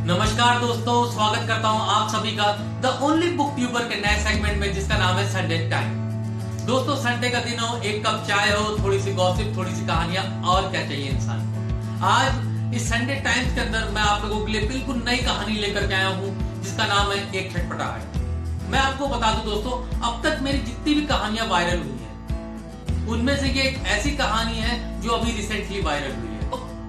नमस्कार दोस्तों, स्वागत करता हूं आप सभी का द ओनली बुक ट्यूबर के नए सेगमेंट में जिसका नाम है संडे टाइम। दोस्तों, संडे का दिन हो, एक कप चाय हो, थोड़ी सी गॉसिप, थोड़ी सी कहानियां, और क्या चाहिए इंसान को। आज इस संडे टाइम्स के अंदर मैं आप लोगों के लिए बिल्कुल नई कहानी लेकर के आया हूं जिसका नाम है एक छटपटा है। मैं आपको बता दूं दोस्तों, अब तक मेरी जितनी भी कहानियां वायरल हुई है उनमें से ये एक ऐसी कहानी है जो अभी रिसेंटली वायरल हुई है।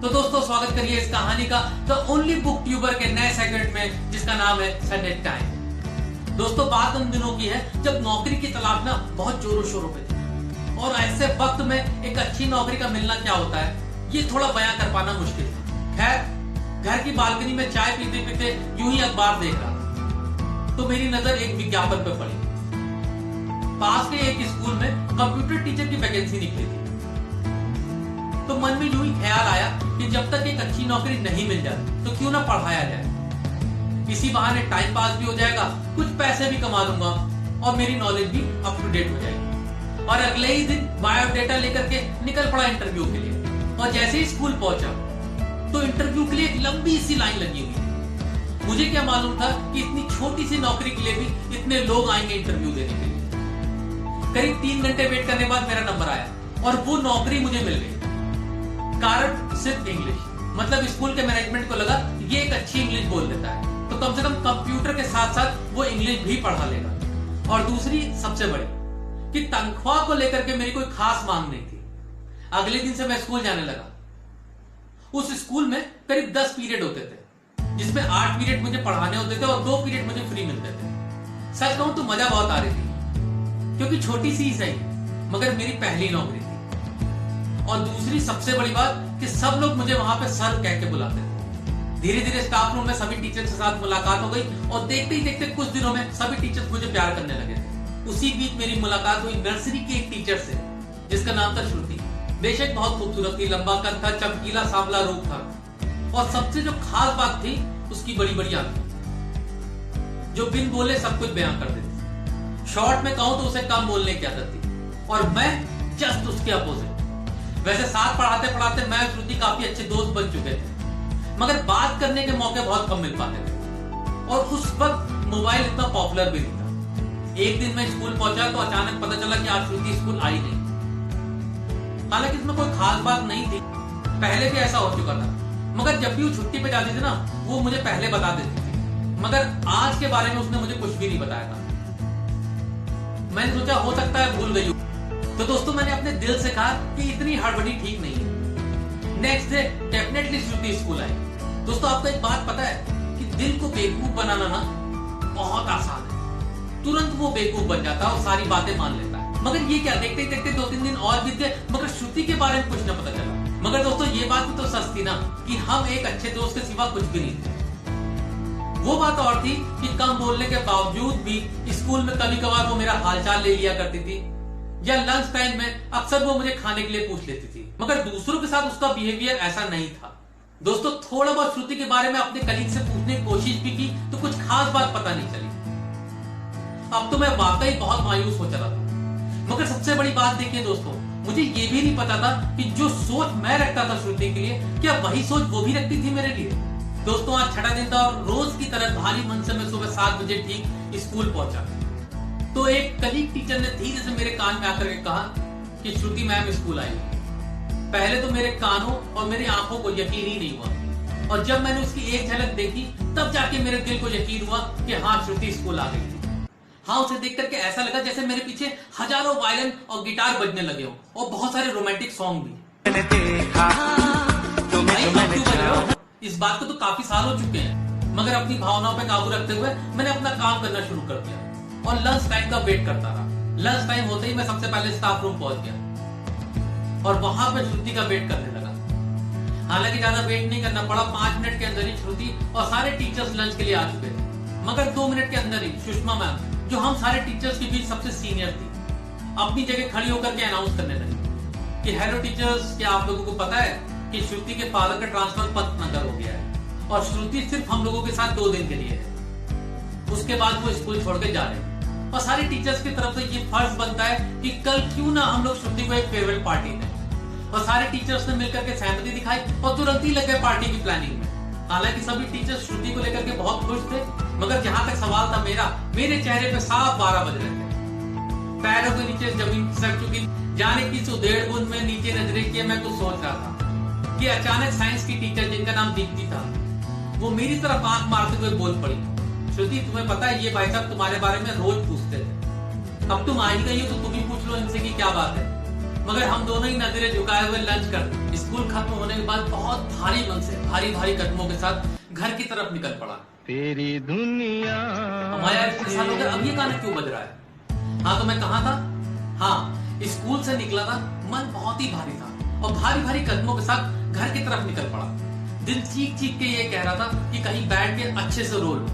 तो दोस्तों, स्वागत करिए इस कहानी का द ओनली बुक ट्यूबर के नए सेगमेंट में जिसका नाम है संडे टाइम। दोस्तों, बात उन दिनों की है जब नौकरी की तलाश ना बहुत जोरों शोरों पे थी, और ऐसे वक्त में एक अच्छी नौकरी का मिलना क्या होता है ये थोड़ा बयां कर पाना मुश्किल था। खैर, घर की बालकनी में चाय पीते पीते यूं ही अखबार देख रहा था तो मेरी नजर एक विज्ञापन पे पड़ी। पास के एक स्कूल में कंप्यूटर टीचर की वैकेंसी निकली थी। तो मन में यूं ही ख्याल आया कि जब तक एक अच्छी नौकरी नहीं मिल जाती तो क्यों ना पढ़ाया जाए। इसी बहाने टाइम पास भी हो जाएगा, कुछ पैसे भी कमा लूंगा और मेरी नॉलेज भी अप टू डेट हो जाएगी। और अगले ही दिन बायोडेटा लेकर के निकल पड़ा इंटरव्यू के लिए। और जैसे ही स्कूल पहुंचा तो इंटरव्यू के लिए एक लंबी सी लाइन लगी हुई थी। मुझे क्या मालूम था कि इतनी छोटी सी नौकरी के लिए भी इतने लोग आएंगे इंटरव्यू देने के लिए। करीब 3 घंटे वेट करने के बाद मेरा नंबर आया और वो नौकरी मुझे मिल गई। कारण सिर्फ इंग्लिश। मतलब स्कूल के मैनेजमेंट को लगा ये एक अच्छी इंग्लिश बोल लेता है तो कम से कम कंप्यूटर के साथ साथ वो इंग्लिश भी पढ़ा लेगा। और दूसरी सबसे बड़ी कि तनख्वाह को लेकर के मेरी कोई खास मांग नहीं थी। अगले दिन से मैं स्कूल जाने लगा। उस स्कूल में करीब 10 पीरियड होते थे जिसमें 8 पीरियड मुझे पढ़ाने होते थे और 2 पीरियड मुझे फ्री मिलते थे। सच कहूं तो मजा बहुत आ रही थी क्योंकि छोटी सी ही सही मगर मेरी पहली नौकरी थी। और दूसरी सबसे बड़ी बात कि सब लोग मुझे वहां पे सर कह के बुलाते थे। धीरे धीरे स्टाफ रूम में सभी टीचर्स के साथ मुलाकात हो गई और देखते ही देखते कुछ दिनों में सभी टीचर्स मुझे प्यार करने लगे थे। उसी बीच मेरी मुलाकात हुई नर्सरी के एक टीचर से जिसका नाम था श्रुति। बेशक बहुत खूबसूरत थी, लंबा कद था, चमकीला सांवला रूप था और सबसे जो खास बात थी उसकी बड़ी बड़ी आंखें जो बिन बोले सब कुछ बयां कर देती। शॉर्ट में कहूं तो उसे कम बोलने की आदत थी और मैं जस्ट उसके अपोजिट। वैसे साथ पढ़ाते पढ़ाते मैं और श्रुति काफी अच्छे दोस्त बन चुके थे मगर बात करने के मौके बहुत कम मिल पाते थे और उस वक्त मोबाइल इतना पॉपुलर भी नहीं था। एक दिन मैं स्कूल पहुंचा तो अचानक पता चला कि आज श्रुति स्कूल आई नहीं। हालांकि इसमें कोई खास बात नहीं थी, पहले भी ऐसा हो चुका था। मगर जब भी वो छुट्टी पे जाती थी ना वो मुझे पहले बता देती थी। मगर आज के बारे में उसने मुझे कुछ भी नहीं बताया था। मैंने सोचा हो सकता है भूल गई। तो दोस्तों, मैंने अपने दिल से कहा कि इतनी हड़बड़ी ठीक नहीं है। नेक्स्ट डे डेफिनेटली श्रुति स्कूल आई। दोस्तों, आपको एक बात पता है कि दिल को बेवकूफ बनाना ना बहुत आसान है। तुरंत वो बेवकूफ बन जाता है और सारी बातें मान लेता है। मगर ये क्या, देखते देखते 2-3 दिन और बीत गए मगर श्रुति के बारे में कुछ न पता चला। मगर दोस्तों, ये बात भी तो सच थी ना कि हम एक अच्छे दोस्त के सिवा कुछ भी नहीं थे। वो बात और थी कि कम बोलने के बावजूद भी स्कूल में कभी कभार वो मेरा हालचाल ले लिया करती थी या लंच टाइम में अक्सर वो मुझे खाने के लिए पूछ लेती थी। मगर दूसरों के साथ उसका बिहेवियर ऐसा नहीं था। दोस्तों, थोड़ा बहुत श्रुति के बारे में अपने कलीग से पूछने की कोशिश भी की तो कुछ खास बात पता नहीं चली। अब तो मैं वाकई बहुत मायूस हो चला था। मगर सबसे बड़ी बात देखिए दोस्तों, मुझे ये भी नहीं पता था कि जो सोच मैं रखता था श्रुति के लिए क्या वही सोच वो भी रखती थी मेरे लिए। दोस्तों, आज छठा दिन था और रोज की तरह भारी मन से मैं सुबह 7 बजे ठीक स्कूल पहुंचा तो एक कलीग टीचर ने धीरे से मेरे कान में आकर के कहा कि श्रुति मैम स्कूल आई। पहले तो मेरे कानों और मेरी आंखों को यकीन ही नहीं हुआ और जब मैंने उसकी एक झलक देखी तब जाके मेरे दिल को यकीन हुआ कि हाँ, श्रुति स्कूल आ गई थी। हाँ, उसे देख करके ऐसा लगा जैसे मेरे पीछे हजारों वायलिन और गिटार बजने लगे हो और बहुत सारे रोमांटिक सॉन्ग भी। इस बात को तो काफी साल हो चुके हैं मगर अपनी भावनाओं पर काबू रखते हुए मैंने अपना काम करना शुरू कर दिया और लंच टाइम का वेट करता रहा। लंच टाइम होते ही मैं सबसे पहले स्टाफ रूम पहुंच गया और वहां पर श्रुति का वेट करने लगा। हालांकि ज्यादा वेट नहीं करना पड़ा, 5 मिनट के अंदर ही श्रुति और सारे टीचर्स लंच के लिए आ चुके थे। मगर 2 मिनट के अंदर ही सुषमा मैम, जो हम सारे टीचर्स के बीच सबसे सीनियर थी, अपनी जगह खड़ी होकर के अनाउंस करने लगी कि हेलो टीचर्स, क्या आप लोगों को पता है कि श्रुति के फादर का ट्रांसफर पंतनगर हो गया है और श्रुति सिर्फ हम लोगों के साथ 2 दिन के लिए है। उसके बाद वो स्कूल छोड़ के जा रहे हैं और सारे टीचर्स की तरफ से ये फर्ज बनता है कि कल क्यों ना हम लोग श्रुति को एक फेयरवेल पार्टी दें। और सारे टीचर्स ने मिलकर के सहमति दिखाई और तुरंत ही लग गए पार्टी की प्लानिंग में। हालांकि सभी टीचर श्रुति को लेकर के बहुत खुश थे, मगर जहां तक सवाल था मेरे चेहरे पे साफ 12 बज रहे थे। पैरों के नीचे जमीन सड़ चुकी, जाने की 1.5 बूंद में नीचे नजरें किए मैं कुछ सोच रहा था कि अचानक साइंस की टीचर जिनका नाम दीप्ति था, वो मेरी तरफ आंख मारते हुए बोल पड़ी, श्रुति तुम्हें पता है ये भाई साहब तुम्हारे बारे में रोज पूछते थे, अब तुम आ ही गई हो तो तुम ही पूछ लो इनसे कि क्या बात है। मगर हम दोनों ही नजरें झुकाए हुए लंच कर स्कूल खत्म होने के बाद बहुत भारी मन से भारी भारी कदमों के साथ घर की तरफ निकल पड़ा। तेरी दुनिया हमारे इतने साल हो गए, अब ये गाना क्यों बज रहा है? हाँ तो मैं कहाँ था? हाँ, स्कूल से निकला था, मन बहुत ही भारी था और भारी भारी कदमों के साथ घर की तरफ निकल पड़ा। दिल चीख चीख के ये कह रहा था कि कहीं बैठ के अच्छे से रो लूं,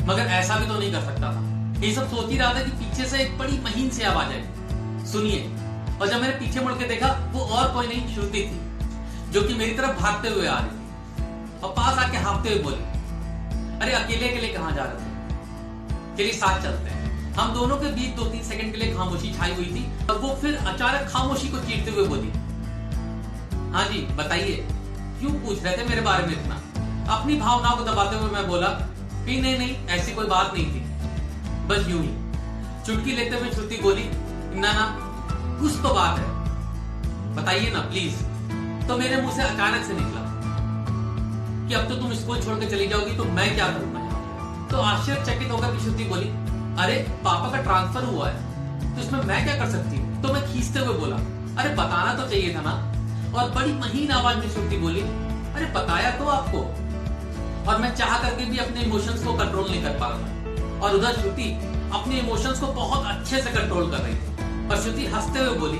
मगर ऐसा भी तो नहीं कर सकता था। ये सब सोच ही रहा था कि पीछे से एक बड़ी महीन सी आवाज आई, सुनिए। और जब मैंने पीछे मुड़ के देखा, वो और कोई नहीं श्रुति थी, जो कि मेरी तरफ भागते हुए आ रही थी और पास आके हाँफते हुए बोली, अरे अकेले अकेले कहाँ जा रहे थे, चलिए साथ चलते हैं। हम दोनों के बीच 2-3 सेकंड के लिए खामोशी छाई हुई थी और वो फिर अचानक खामोशी को चीरते हुए बोली, हाँ जी बताइए, क्यों पूछ रहे थे मेरे बारे में इतना? अपनी भावनाओं को दबाते हुए मैं बोला कि नहीं ऐसी कोई बात नहीं थी, बस यूं ही। चुटकी लेते हुए श्रुति बोली, ना कुछ तो बात है, बताइए ना प्लीज। तो मेरे मुंह से अचानक से निकला कि अब तो तुम स्कूल छोड़ के चली जाओगी तो मैं क्या करूंगा यहाँ? तो आश्चर्यचकित होकर श्रुति बोली, अरे पापा का ट्रांसफर हुआ है तो इसमें मैं क्या कर सकती हूँ? तो मैं खींचते हुए बोला, अरे बताना तो चाहिए था ना। और बड़ी महीन आवाज में श्रुति बोली, अरे बताया तो आपको। और मैं चाह करके भी अपने इमोशंस को कंट्रोल नहीं कर पा रहा और उधर श्रुति अपने इमोशंस को बहुत अच्छे से कंट्रोल कर रही थी। और श्रुति हंसते हुए बोली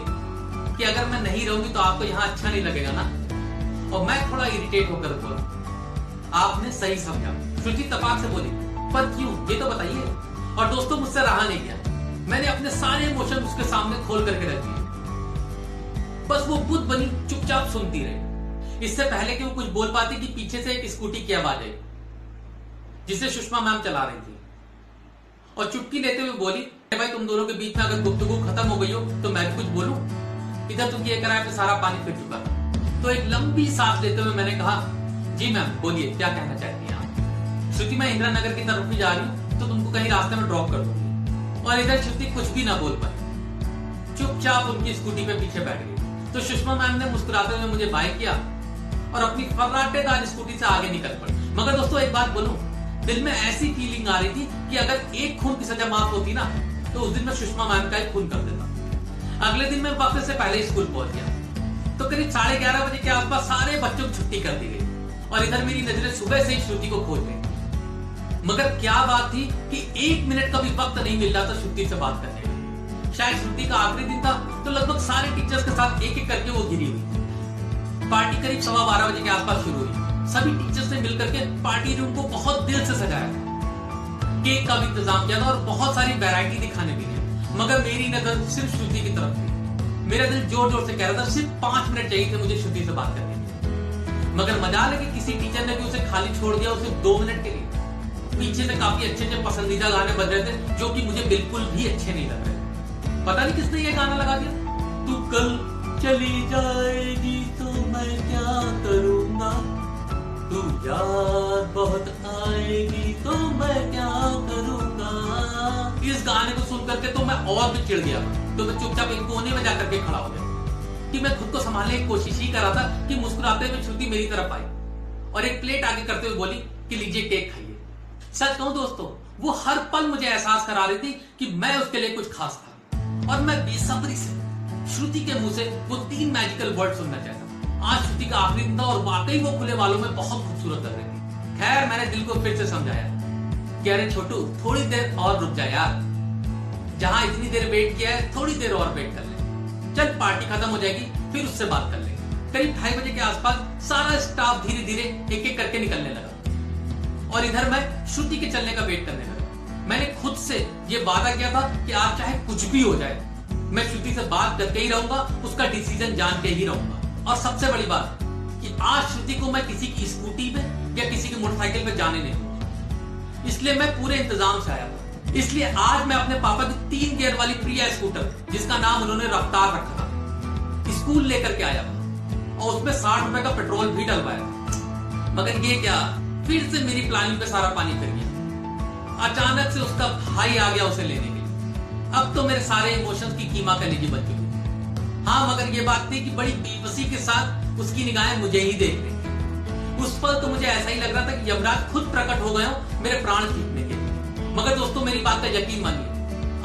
कि अगर मैं नहीं रहूंगी तो आपको यहाँ अच्छा नहीं लगेगा ना। और मैं थोड़ा इरिटेट होकर बोला, आपने सही समझा। श्रुति तपाक से बोली, पर क्यों ये तो बताइए। और दोस्तों मुझसे रहा नहीं गया, मैंने अपने सारे इमोशन उसके सामने खोल करके रख दिए। बस वो बुद्ध बनी चुपचाप सुनती रही। इससे पहले कि वो कुछ बोल पाती कि पीछे से एक स्कूटी की आवाज आई, जिसे सुषमा मैम चला रही थी और चुटकी लेते हुए बोली, भाई तुम दोनों के बीच में अगर गुफ्तगू खत्म हो गई हो तो मैं भी कुछ बोलूं? इधर तुम ये कराए पे सारा पानी फिर चुका था। तो एक लंबी सांस लेते हुए मैंने कहा, जी मैम बोलिए, क्या कहना चाहती हैं आप? श्रुति मैं इंदिरा नगर की तरफ भी जा रही हूँ तो तुमको कहीं रास्ते में ड्रॉप कर दूंगी। और इधर श्रुति कुछ भी ना बोल पाई, चुपचाप उनकी स्कूटी पे पीछे बैठ गई। तो सुषमा मैम ने मुस्कुराते हुए मुझे बाय किया और अपनी फर्राटेदार स्कूटी से आगे निकल पड़ी। मगर दोस्तों एक बात बोलूं, दिल में ऐसी फीलिंग आ रही थी कि अगर एक खून की सजा माफ होती ना तो उस दिन मैं सुषमा मैम का एक खून कर देता। अगले दिन मैं वक्त से पहले स्कूल पहुंच गया तो करीब 11:30 बजे के आसपास सारे बच्चों की छुट्टी कर दी गई और इधर मेरी नजरें सुबह से ही श्रुति को खोज रही। मगर क्या बात थी कि 1 मिनट का भी वक्त नहीं मिल रहा था श्रुति से बात करने का। शायद श्रुति का आखिरी दिन था तो लगभग सारे टीचर्स के साथ एक एक करके वो घिरी हुई। पार्टी करीब 12:15 बजे के आसपास शुरू हुई। सभी टीचर्स ने मिलकर के पार्टी रूम को बहुत दिल से सजाया, केक का भी इंतजाम किया था और बहुत सारी वैरायटी दिखाने भी गए। मगर मेरी नजर सिर्फ श्रुति की तरफ थी। मेरा दिल जोर जोर से कह रहा था सिर्फ 5 मिनट चाहिए थे मुझे श्रुति से बात करने की। मगर मजाल है कि किसी टीचर ने भी उसे खाली छोड़ दिया, उसे 2 मिनट के लिए। पीछे से काफी अच्छे अच्छे पसंदीदा गाने बज रहे थे जो कि मुझे बिल्कुल भी अच्छे नहीं लग रहे। पता नहीं किसने ये गाना लगा दिया, तू कल चली जाएगी तो मैं क्या करूंगा, तू याद बहुत आएगी तो मैं क्या करूंगा। इस गाने को सुन करके तो मैं और भी चिढ़ गया, तो मैं चुपचाप एक कोने में जाकर के खड़ा हो गया कि मैं खुद को संभालने की कोशिश ही कर रहा था कि मुस्कुराते हुए श्रुति मेरी तरफ आई और एक प्लेट आगे करते हुए बोली कि लीजिए केक खाइए। सच कहूं दोस्तों, वो हर पल मुझे एहसास करा रही थी कि मैं उसके लिए कुछ खास था और मैं बेसब्री से श्रुति के मुंह से वो 3 मैजिकल वर्ड सुनना चाहता। आज श्रुति का आखिरी दिन था और वाकई वो खुले बालों में बहुत खूबसूरत लग रही थी। खैर मैंने दिल को फिर से समझाया कि अरे छोटू थोड़ी देर और रुक जा यार, जहां इतनी देर वेट किया है थोड़ी देर और वेट कर ले, चल पार्टी खत्म हो जाएगी फिर उससे बात कर लेंगे। करीब 2:30 बजे के आसपास सारा स्टाफ धीरे धीरे एक एक करके निकलने लगा और इधर मैं श्रुति के चलने का वेट करने लगा। मैंने खुद से ये वादा किया था कि आज चाहे कुछ भी हो जाए मैं श्रुति से बात करके ही रहूंगा, उसका डिसीजन जान के ही रहूंगा। और सबसे बड़ी बात कि आज श्रुति को मैं किसी की स्कूटी पे या किसी की मोटरसाइकिल पे जाने नहीं दूंगा। इसलिए मैं पूरे इंतजाम से आया था। इसलिए आज मैं अपने पापा की 3 गियर वाली प्रिया स्कूटर, जिसका नाम उन्होंने रफ्तार रखा था, स्कूल लेकर के आया था और उसमें 60 रुपए का पेट्रोल भी डलवाया था। मगर ये क्या, फिर से मेरी प्लानिंग पे सारा पानी फिर गया। अचानक से उसका भाई आ गया उसे लेने के लिए। अब तो मेरे सारे इमोशंस की कीमा कलेजी बन चुकी। हाँ, मगर ये बात थी कि बड़ी बेबसी के साथ उसकी निगाहें मुझे ही देख रही थी। उस पल तो मुझे ऐसा ही लग रहा था कि यमराज खुद प्रकट हो गए हो मेरे प्राण खींचने के लिए। मगर दोस्तों, मेरी बात का यकीन मानिए,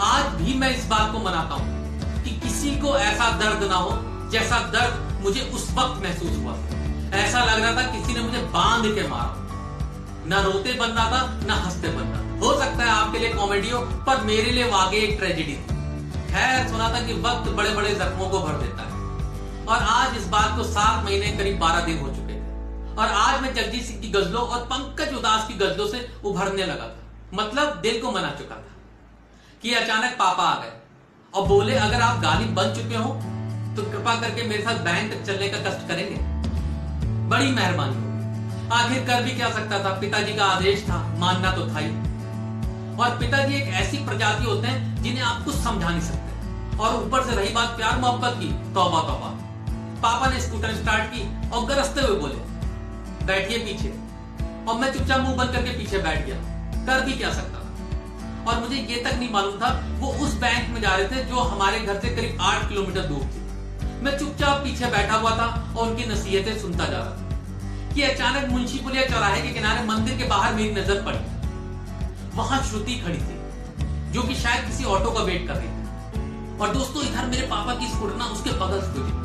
आज भी मैं इस बात को मनाता हूं कि किसी को ऐसा दर्द ना हो जैसा दर्द मुझे उस वक्त महसूस हुआ। ऐसा लग रहा था किसी ने मुझे बांध के मारा। ना रोते बन रहा था, ना हंसते बन रहा। हो सकता है आपके लिए कॉमेडी हो, पर मेरे लिए वाकई एक ट्रेजेडी थी। खैर, सुना था कि वक्त बड़े बड़े जख्मों को भर देता है, और आज इस बात को 7 महीने करीब 12 दिन हो चुके थे, और आज मैं जगजीत सिंह की गजलों और पंकज उदास की गजलों से उभरने लगा था। मतलब दिल को मना चुका था कि अचानक पापा आ गए और बोले, अगर आप गालिब बन चुके हो तो कृपा करके मेरे साथ बैंक तक चलने का कष्ट करेंगे। बड़ी मेहरबानी होगी। आखिर कर भी क्या सकता था, पिताजी का आदेश था, मानना तो था ही। और पिताजी एक ऐसी प्रजाति होते हैं जिन्हें आप कुछ समझा नहीं सकते, और ऊपर से रही बात प्यार मोहब्बत की, तौबा तौबा। पापा ने स्कूटर स्टार्ट की और गरजते हुए बोले, बैठिए पीछे। और मैं चुपचाप मुंह बंद करके पीछे बैठ गया। कर भी क्या सकता था। और मुझे ये तक नहीं मालूम था वो उस बैंक में जा रहे थे जो हमारे घर से करीब 8 किलोमीटर दूर थी। मैं चुपचाप पीछे बैठा हुआ था और उनकी नसीहतें सुनता जा रहा था कि अचानक मुंशी पुलिया चौराहे के किनारे मंदिर के बाहर मेरी नजर पड़ी। वहां श्रुति खड़ी थी, जो कि शायद किसी ऑटो का वेट कर रही थी। और दोस्तों, इधर मेरे पापा की स्कूटर ना उसके बगल से गुजरी,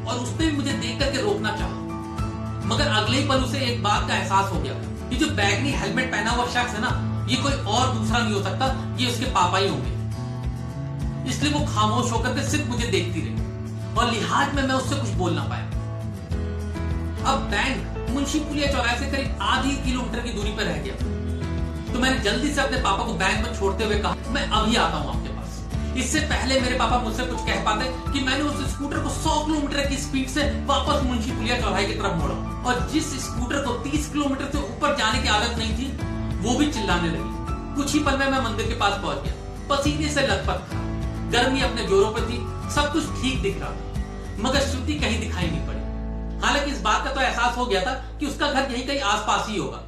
और उसने भी मुझे देख करके रोकना चाहा। मगर अगले ही पल उसे एक बात का एहसास हो गया कि जो बैगनी हेलमेट पहना हुआ शख्स है ना, ये कोई और दूसरा नहीं हो सकता, ये उसके पापा ही होंगे। इसलिए वो खामोश होकर के सिर्फ मुझे देखती रही, और लिहाज में मैं उससे कुछ बोल ना पाया। अब बैंक मुंशी पुलिया चौराहे से करीब आधी किलोमीटर की दूरी पर रह गया, तो मैंने जल्दी से अपने पापा को बैंक में छोड़ते हुए कहा, मैं अभी आता हूं आपके पास। इससे पहले मेरे पापा मुझसे कुछ कह पाते कि मैंने उस स्कूटर को 100 किलोमीटर की स्पीड से वापस मुंशी पुलिया चौराहे की तरफ मोड़ा, और जिस स्कूटर को 30 किलोमीटर से ऊपर जाने की आदत नहीं थी, वो भी चिल्लाने लगी। कुछ ही पल में मैं मंदिर के पास पहुंच गया। पसीने से लथपथ था, गर्मी अपने जोरों पर थी, सब कुछ ठीक दिख रहा था, मगर श्रुति कहीं दिखाई नहीं पड़ी। हालांकि इस बात का तो एहसास हो गया था कि उसका घर यहीं कहीं आसपास ही होगा,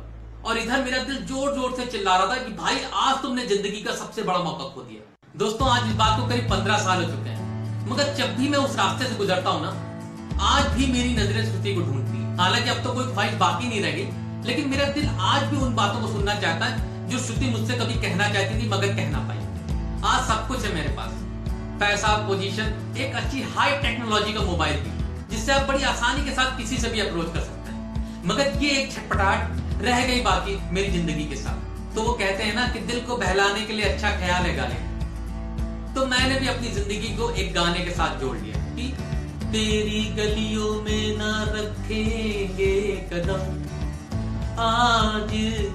और इधर मेरा दिल जोर जोर से चिल्ला रहा था कि भाई, आज तुमने जिंदगी का सबसे बड़ा मौका खो दिया। दोस्तों, आज इस बात को करीब 15 साल हो चुके हैं, मगर जब भी मैं उस रास्ते से गुजरता हूं ना, आज भी मेरी नजरें श्रुति को ढूंढती। हालांकि अब तो कोई ख्वाहिश बाकी नहीं रह गई, लेकिन मेरा दिल आज भी उन बातों को सुनना चाहता है जो श्रुति मुझसे कभी कहना चाहती थी मगर कह ना पाई। आज सब कुछ है मेरे पास, पैसा, पोजीशन, एक अच्छी हाई टेक्नोलॉजी का मोबाइल भी, जिससे आप बड़ी आसानी के साथ किसी से भी अप्रोच कर सकते हैं। मगर ये एक छटपटाहट रह गई बाकी मेरी जिंदगी के साथ। तो वो कहते हैं ना कि दिल को बहलाने के लिए अच्छा ख्याल है गाने। तो मैंने भी अपनी जिंदगी को एक गाने के साथ जोड़ लिया कि तेरी गलियों में ना रखेंगे कदम आज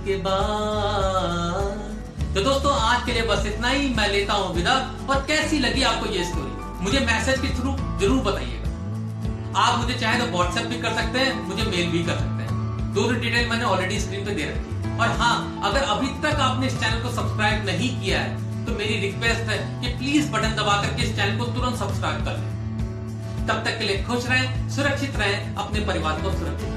के बाद। तो दोस्तों, आज के लिए बस इतना ही। मैं लेता हूं विदा, और कैसी लगी आपको ये स्टोरी मुझे मैसेज के थ्रू जरूर बताइएगा। आप मुझे चाहे तो व्हाट्सएप भी कर सकते हैं, मुझे मेल भी कर सकते हैं। दोनों डिटेल मैंने ऑलरेडी स्क्रीन पे दे रखी है। और हाँ, अगर अभी तक आपने इस चैनल को सब्सक्राइब नहीं किया है तो मेरी रिक्वेस्ट है कि प्लीज बटन दबा करके इस चैनल को तुरंत सब्सक्राइब कर लें। तब तक के लिए खुश रहें, सुरक्षित रहें, अपने परिवार को सुरक्षित